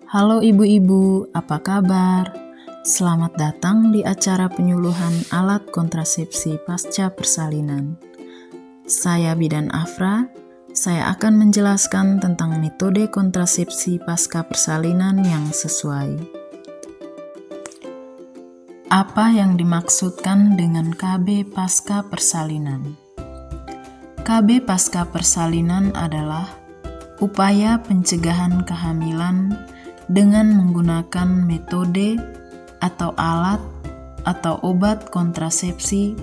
Halo ibu-ibu, apa kabar? Selamat datang di acara penyuluhan alat kontrasepsi pasca persalinan. Saya Bidan Afra, saya akan menjelaskan tentang metode kontrasepsi pasca persalinan yang sesuai. Apa yang dimaksudkan dengan KB pasca persalinan? KB pasca persalinan adalah upaya pencegahan kehamilan dengan menggunakan metode atau alat atau obat kontrasepsi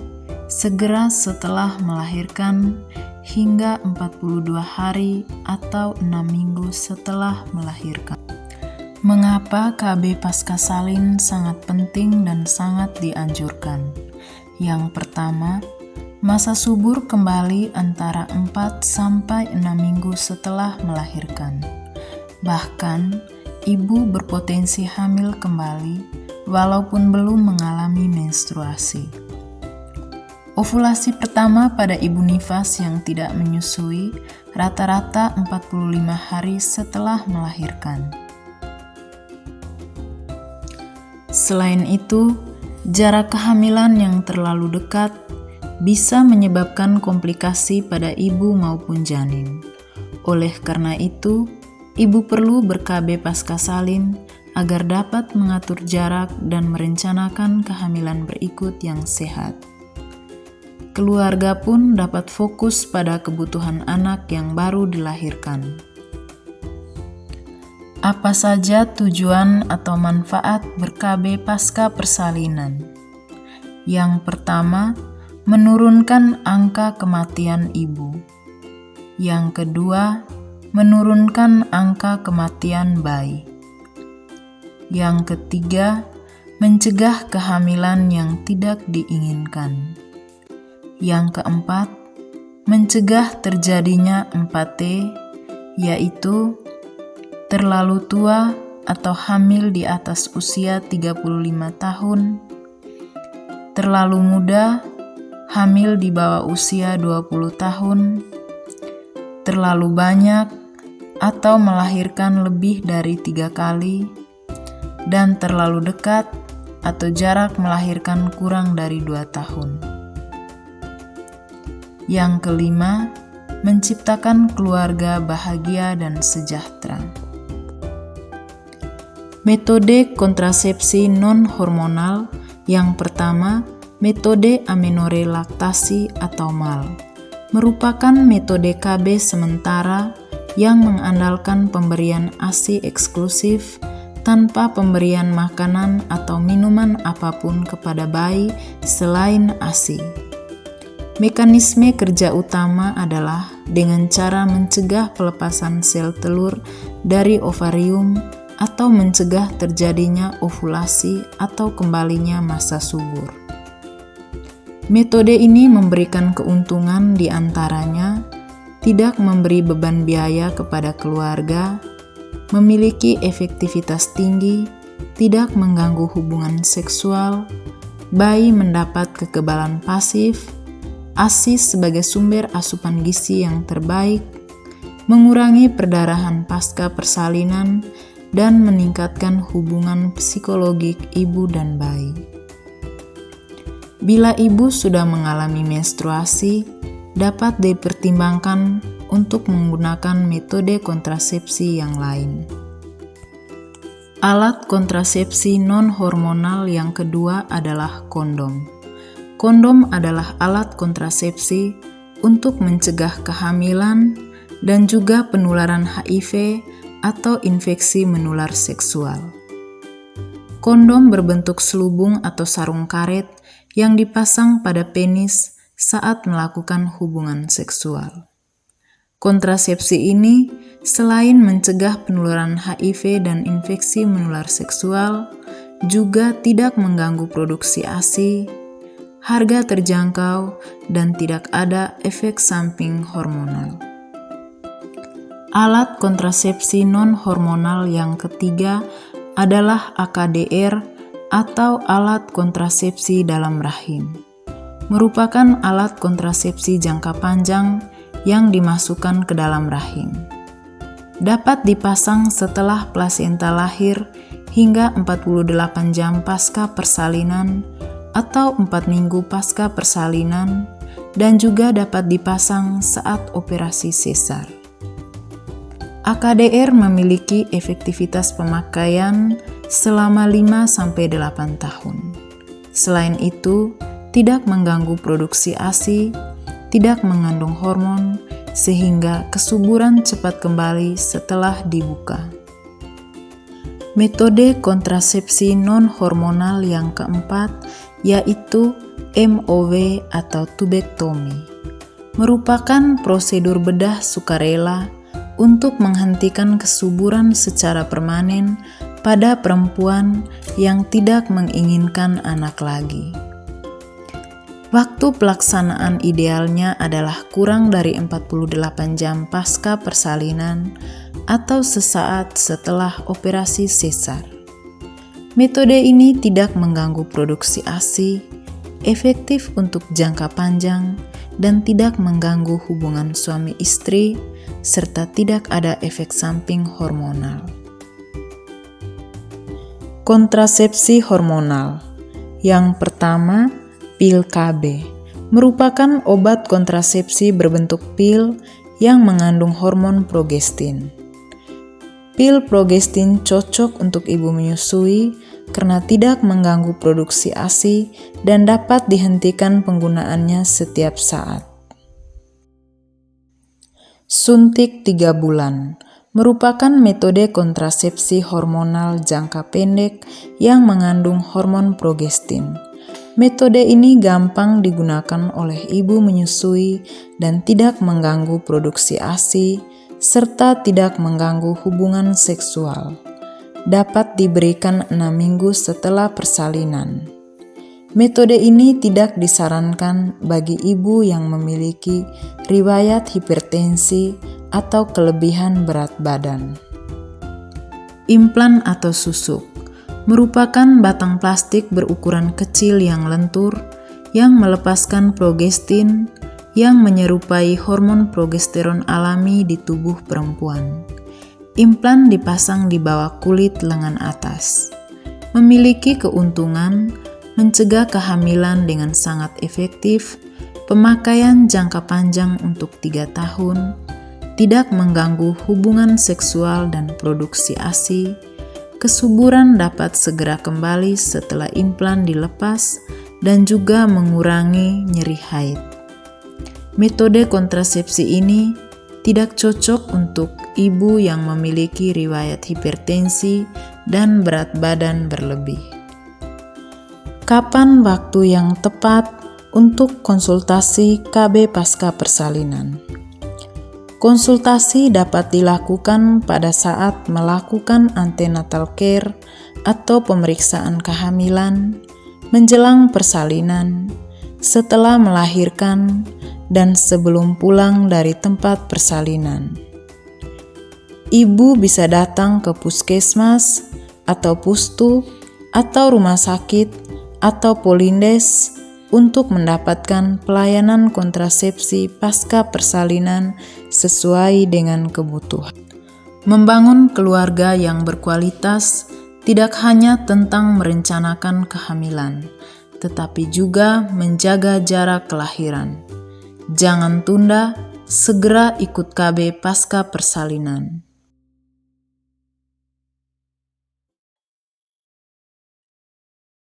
segera setelah melahirkan hingga 42 hari atau 6 minggu setelah melahirkan. Mengapa KB pasca salin sangat penting dan sangat dianjurkan? Yang pertama, masa subur kembali antara 4 sampai 6 minggu setelah melahirkan. Bahkan, ibu berpotensi hamil kembali walaupun belum mengalami menstruasi. Ovulasi pertama pada ibu nifas yang tidak menyusui rata-rata 45 hari setelah melahirkan. Selain itu, jarak kehamilan yang terlalu dekat bisa menyebabkan komplikasi pada ibu maupun janin. Oleh karena itu, ibu perlu ber-KB pasca salin agar dapat mengatur jarak dan merencanakan kehamilan berikut yang sehat. Keluarga pun dapat fokus pada kebutuhan anak yang baru dilahirkan. Apa saja tujuan atau manfaat ber-KB pasca persalinan? Yang pertama, menurunkan angka kematian ibu. Yang kedua, menurunkan angka kematian bayi. Yang ketiga, mencegah kehamilan yang tidak diinginkan. Yang keempat, mencegah terjadinya 4T, yaitu terlalu tua atau hamil di atas usia 35 tahun, terlalu muda, hamil di bawah usia 20 tahun, terlalu banyak atau melahirkan lebih dari 3 kali, dan terlalu dekat atau jarak melahirkan kurang dari 2 tahun. Yang kelima, menciptakan keluarga bahagia dan sejahtera. Metode kontrasepsi non-hormonal yang pertama, metode amenore laktasi atau MAL, merupakan metode KB sementara yang mengandalkan pemberian ASI eksklusif tanpa pemberian makanan atau minuman apapun kepada bayi selain ASI. Mekanisme kerja utama adalah dengan cara mencegah pelepasan sel telur dari ovarium atau mencegah terjadinya ovulasi atau kembalinya masa subur. Metode ini memberikan keuntungan di antaranya tidak memberi beban biaya kepada keluarga, memiliki efektivitas tinggi, tidak mengganggu hubungan seksual, bayi mendapat kekebalan pasif, ASI sebagai sumber asupan gizi yang terbaik, mengurangi perdarahan pasca persalinan, dan meningkatkan hubungan psikologik ibu dan bayi. Bila ibu sudah mengalami menstruasi, dapat dipertimbangkan untuk menggunakan metode kontrasepsi yang lain. Alat kontrasepsi non-hormonal yang kedua adalah kondom. Kondom adalah alat kontrasepsi untuk mencegah kehamilan dan juga penularan HIV atau infeksi menular seksual. Kondom berbentuk selubung atau sarung karet yang dipasang pada penis saat melakukan hubungan seksual. Kontrasepsi ini selain mencegah penularan HIV dan infeksi menular seksual, juga tidak mengganggu produksi ASI, harga terjangkau, dan tidak ada efek samping hormonal. Alat kontrasepsi non-hormonal yang ketiga adalah AKDR atau alat kontrasepsi dalam rahim. Merupakan alat kontrasepsi jangka panjang yang dimasukkan ke dalam rahim. dapat dipasang setelah plasenta lahir hingga 48 jam pasca persalinan atau 4 minggu pasca persalinan, dan juga dapat dipasang saat operasi sesar. AKDR memiliki efektivitas pemakaian selama 5-8 tahun. Selain itu, tidak mengganggu produksi ASI, tidak mengandung hormon, sehingga kesuburan cepat kembali setelah dibuka. Metode kontrasepsi non-hormonal yang keempat yaitu MOW atau tubektomi, merupakan prosedur bedah sukarela untuk menghentikan kesuburan secara permanen pada perempuan yang tidak menginginkan anak lagi. Waktu pelaksanaan idealnya adalah kurang dari 48 jam pasca persalinan atau sesaat setelah operasi sesar. Metode ini tidak mengganggu produksi ASI, efektif untuk jangka panjang, dan tidak mengganggu hubungan suami istri, serta tidak ada efek samping hormonal. Kontrasepsi hormonal. Yang pertama, pil KB, merupakan obat kontrasepsi berbentuk pil yang mengandung hormon progestin. Pil progestin cocok untuk ibu menyusui karena tidak mengganggu produksi ASI dan dapat dihentikan penggunaannya setiap saat. Suntik 3 bulan merupakan metode kontrasepsi hormonal jangka pendek yang mengandung hormon progestin. Metode ini gampang digunakan oleh ibu menyusui dan tidak mengganggu produksi ASI serta tidak mengganggu hubungan seksual. Dapat diberikan 6 minggu setelah persalinan. Metode ini tidak disarankan bagi ibu yang memiliki riwayat hipertensi atau kelebihan berat badan. Implan atau susuk merupakan batang plastik berukuran kecil yang lentur yang melepaskan progestin yang menyerupai hormon progesteron alami di tubuh perempuan. Implan dipasang di bawah kulit lengan atas. Memiliki keuntungan mencegah kehamilan dengan sangat efektif, pemakaian jangka panjang untuk 3 tahun, tidak mengganggu hubungan seksual dan produksi ASI, kesuburan dapat segera kembali setelah implan dilepas, dan juga mengurangi nyeri haid. Metode kontrasepsi ini tidak cocok untuk ibu yang memiliki riwayat hipertensi dan berat badan berlebih. Kapan waktu yang tepat untuk konsultasi KB pasca persalinan? Konsultasi dapat dilakukan pada saat melakukan antenatal care atau pemeriksaan kehamilan, menjelang persalinan, setelah melahirkan, dan sebelum pulang dari tempat persalinan. Ibu bisa datang ke puskesmas atau pustu atau rumah sakit atau Polindes untuk mendapatkan pelayanan kontrasepsi pasca persalinan sesuai dengan kebutuhan. Membangun keluarga yang berkualitas tidak hanya tentang merencanakan kehamilan, tetapi juga menjaga jarak kelahiran. Jangan tunda, segera ikut KB pasca persalinan.